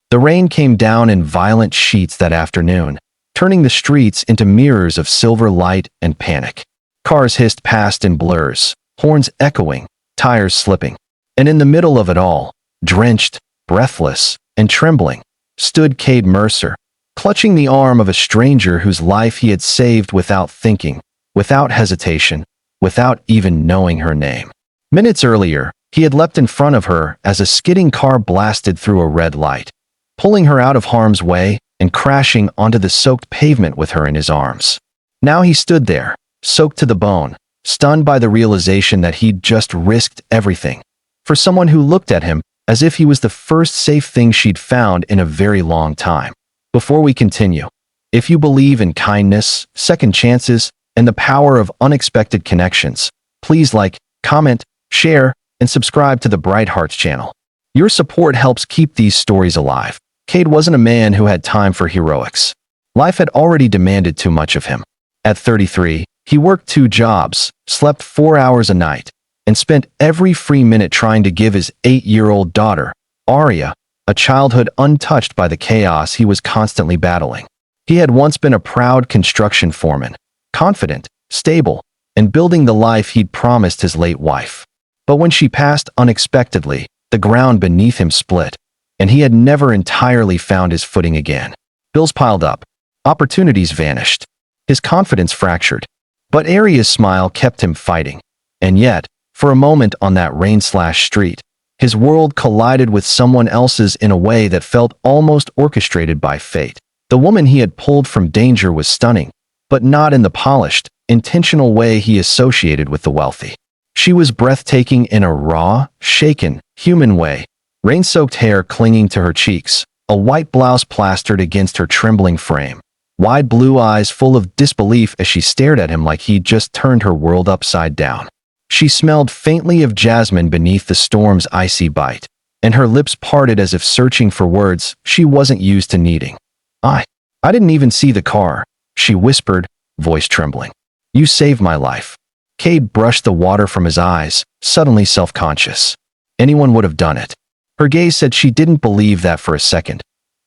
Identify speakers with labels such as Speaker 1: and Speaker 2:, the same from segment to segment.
Speaker 1: The rain came down in violent sheets that afternoon, turning the streets into mirrors of silver light and panic. Cars hissed past in blurs, horns echoing, tires slipping. And in the middle of it all, drenched, breathless, and trembling, stood Cade Mercer, clutching the arm of a stranger whose life he had saved without thinking, without hesitation, without even knowing her name. Minutes earlier, he had leapt in front of her as a skidding car blasted through a red light, pulling her out of harm's way and crashing onto the soaked pavement with her in his arms. Now he stood there, soaked to the bone, stunned by the realization that he'd just risked everything for someone who looked at him as if he was the first safe thing she'd found in a very long time. Before we continue, if you believe in kindness, second chances, and the power of unexpected connections, please like, comment, share, and subscribe to the Bright Hearts channel. Your support helps keep these stories alive. Cade wasn't a man who had time for heroics. Life had already demanded too much of him. At 33, he worked 2 jobs, slept 4 hours a night, and spent every free minute trying to give his 8-year-old daughter, Aria, a childhood untouched by the chaos he was constantly battling. He had once been a proud construction foreman, confident, stable, and building the life he'd promised his late wife. But when she passed unexpectedly, the ground beneath him split, and he had never entirely found his footing again. Bills piled up. Opportunities vanished. His confidence fractured. But Aria's smile kept him fighting. And yet, for a moment on that rain-slashed street, his world collided with someone else's in a way that felt almost orchestrated by fate. The woman he had pulled from danger was stunning, but not in the polished, intentional way he associated with the wealthy. She was breathtaking in a raw, shaken, human way, rain-soaked hair clinging to her cheeks, a white blouse plastered against her trembling frame, wide blue eyes full of disbelief as she stared at him like he'd just turned her world upside down. She smelled faintly of jasmine beneath the storm's icy bite, and her lips parted as if searching for words she wasn't used to needing. I didn't even see the car," she whispered, voice trembling. "You saved my life." Cade brushed the water from his eyes, suddenly self-conscious. Anyone would have done it. Her gaze said she didn't believe that for a second.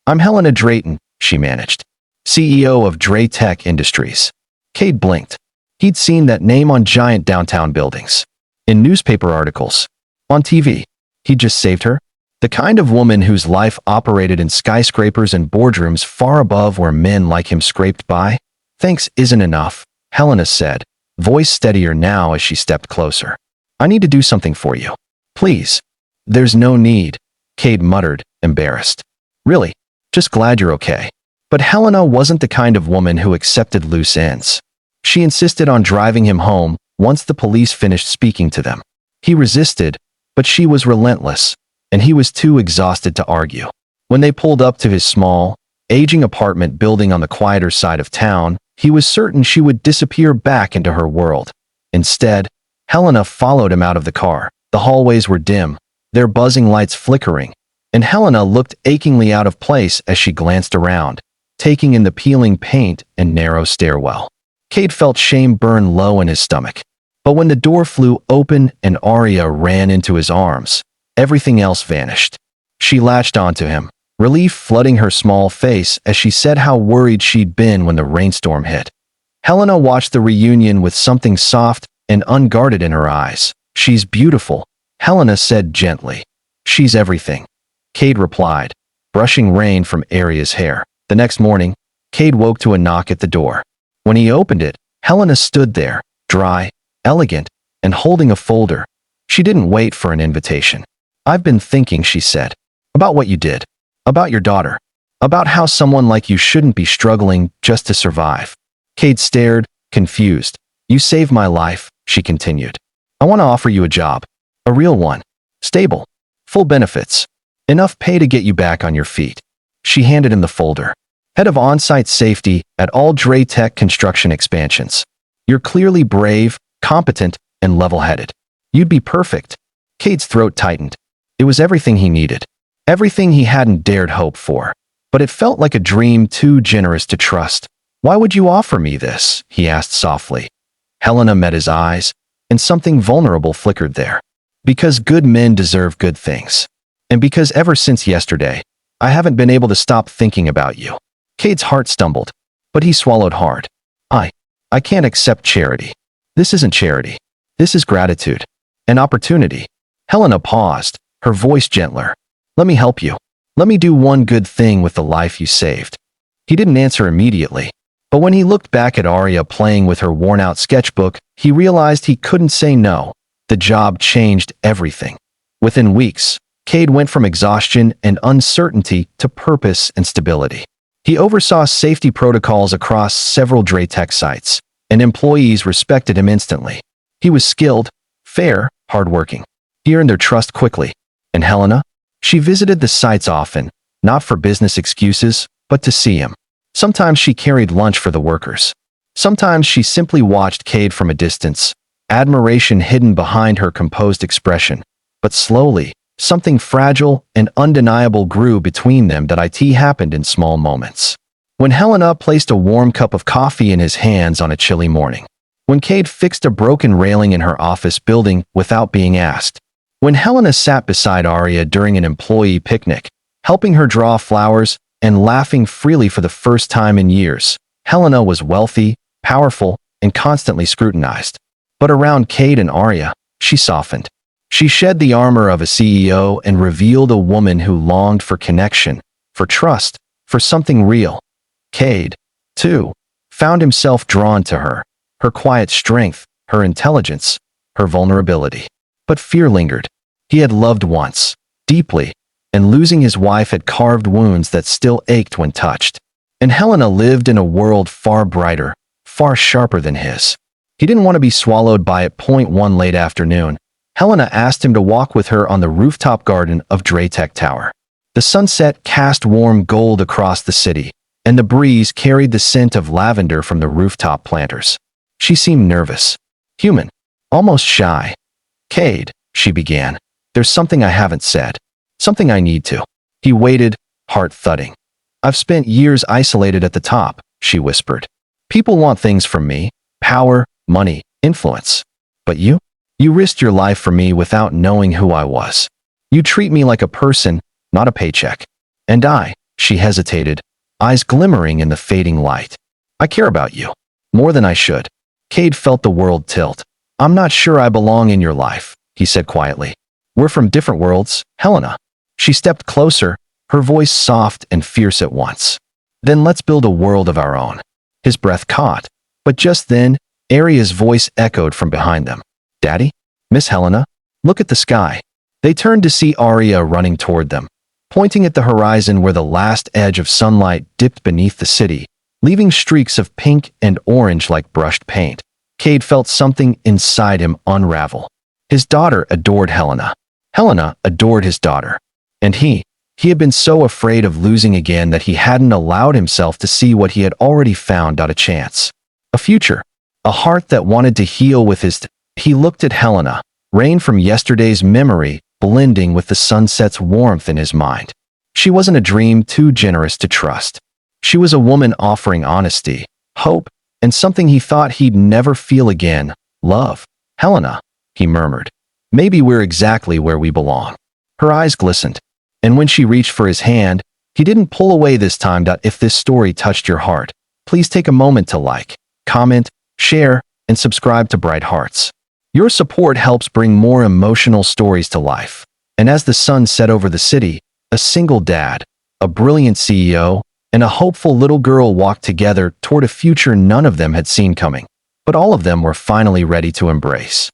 Speaker 1: "I'm Helena Drayton," she managed. "CEO of Dray Tech Industries." Cade blinked. He'd seen that name on giant downtown buildings, in newspaper articles, on TV. He'd just saved her? The kind of woman whose life operated in skyscrapers and boardrooms far above where men like him scraped by? "Thanks isn't enough," Helena said, voice steadier now as she stepped closer. "I need to do something for you. Please." "There's no need," Cade muttered, embarrassed. "Really? Just glad you're okay." But Helena wasn't the kind of woman who accepted loose ends. She insisted on driving him home once the police finished speaking to them. He resisted, but she was relentless, and he was too exhausted to argue. When they pulled up to his small, aging apartment building on the quieter side of town, he was certain she would disappear back into her world. Instead, Helena followed him out of the car. The hallways were dim, their buzzing lights flickering, and Helena looked achingly out of place as she glanced around, taking in the peeling paint and narrow stairwell. Cade felt shame burn low in his stomach. But when the door flew open and Aria ran into his arms, everything else vanished. She latched onto him, relief flooding her small face as she said how worried she'd been when the rainstorm hit. Helena watched the reunion with something soft and unguarded in her eyes. "She's beautiful," Helena said gently. "She's everything," Cade replied, brushing rain from Aria's hair. The next morning, Cade woke to a knock at the door. When he opened it, Helena stood there, dry, elegant, and holding a folder. She didn't wait for an invitation. "I've been thinking," she said, "about what you did, about your daughter, about how someone like you shouldn't be struggling just to survive." Cade stared, confused. "You saved my life," she continued. "I want to offer you a job, a real one, stable, full benefits, enough pay to get you back on your feet." She handed him the folder. "Head of on-site safety at all Dray Tech construction expansions. You're clearly brave, competent, and level-headed. You'd be perfect." Cade's throat tightened. It was everything he needed, everything he hadn't dared hope for. But it felt like a dream too generous to trust. "Why would you offer me this?" he asked softly. Helena met his eyes, and something vulnerable flickered there. "Because good men deserve good things. And because ever since yesterday, I haven't been able to stop thinking about you. Cade's heart stumbled, but he swallowed hard. I can't accept charity. This isn't charity. This is gratitude. An opportunity. Helena paused, her voice gentler. Let me help you. Let me do one good thing with the life you saved. He didn't answer immediately, but when he looked back at Arya playing with her worn-out sketchbook, he realized he couldn't say no. The job changed everything. Within weeks, Cade went from exhaustion and uncertainty to purpose and stability. He oversaw safety protocols across several Draytech sites, and employees respected him instantly. He was skilled, fair, hardworking. He earned their trust quickly. And Helena? She visited the sites often, not for business excuses, but to see him. Sometimes she carried lunch for the workers. Sometimes she simply watched Cade from a distance, admiration hidden behind her composed expression. But slowly, something fragile and undeniable grew between them. That it happened in small moments. When Helena placed a warm cup of coffee in his hands on a chilly morning. When Cade fixed a broken railing in her office building without being asked. When Helena sat beside Arya during an employee picnic, helping her draw flowers and laughing freely for the first time in years. Helena was wealthy, powerful, and constantly scrutinized. But around Cade and Arya, she softened. She shed the armor of a CEO and revealed a woman who longed for connection, for trust, for something real. Cade, too, found himself drawn to her, her quiet strength, her intelligence, her vulnerability. But fear lingered. He had loved once, deeply, and losing his wife had carved wounds that still ached when touched. And Helena lived in a world far brighter, far sharper than his. He didn't want to be swallowed by it. One late afternoon, Helena asked him to walk with her on the rooftop garden of Draytech Tower. The sunset cast warm gold across the city, and the breeze carried the scent of lavender from the rooftop planters. She seemed nervous, human, almost shy. Cade, she began, there's something I haven't said. Something I need to. He waited, heart thudding. I've spent years isolated at the top, she whispered. People want things from me, power, money, influence. But you risked your life for me without knowing who I was. You treat me like a person, not a paycheck. And she hesitated, eyes glimmering in the fading light. I care about you. More than I should. Cade felt the world tilt. I'm not sure I belong in your life, he said quietly. We're from different worlds, Helena. She stepped closer, her voice soft and fierce at once. Then let's build a world of our own. His breath caught, but just then, Arya's voice echoed from behind them. Daddy? Miss Helena? Look at the sky. They turned to see Arya running toward them, pointing at the horizon where the last edge of sunlight dipped beneath the city, leaving streaks of pink and orange like brushed paint. Cade felt something inside him unravel. His daughter adored Helena. Helena adored his daughter. And he had been so afraid of losing again that he hadn't allowed himself to see what he had already found. A chance. A future. A heart that wanted to heal with his... He looked at Helena, rain from yesterday's memory blending with the sunset's warmth in his mind. She wasn't a dream too generous to trust. She was a woman offering honesty, hope, and something he thought he'd never feel again. Love. Helena, he murmured. Maybe we're exactly where we belong. Her eyes glistened. And when she reached for his hand, he didn't pull away this time. If this story touched your heart, please take a moment to like, comment, share, and subscribe to Bright Hearts. Your support helps bring more emotional stories to life. And as the sun set over the city, a single dad, a brilliant CEO, and a hopeful little girl walked together toward a future none of them had seen coming. But all of them were finally ready to embrace.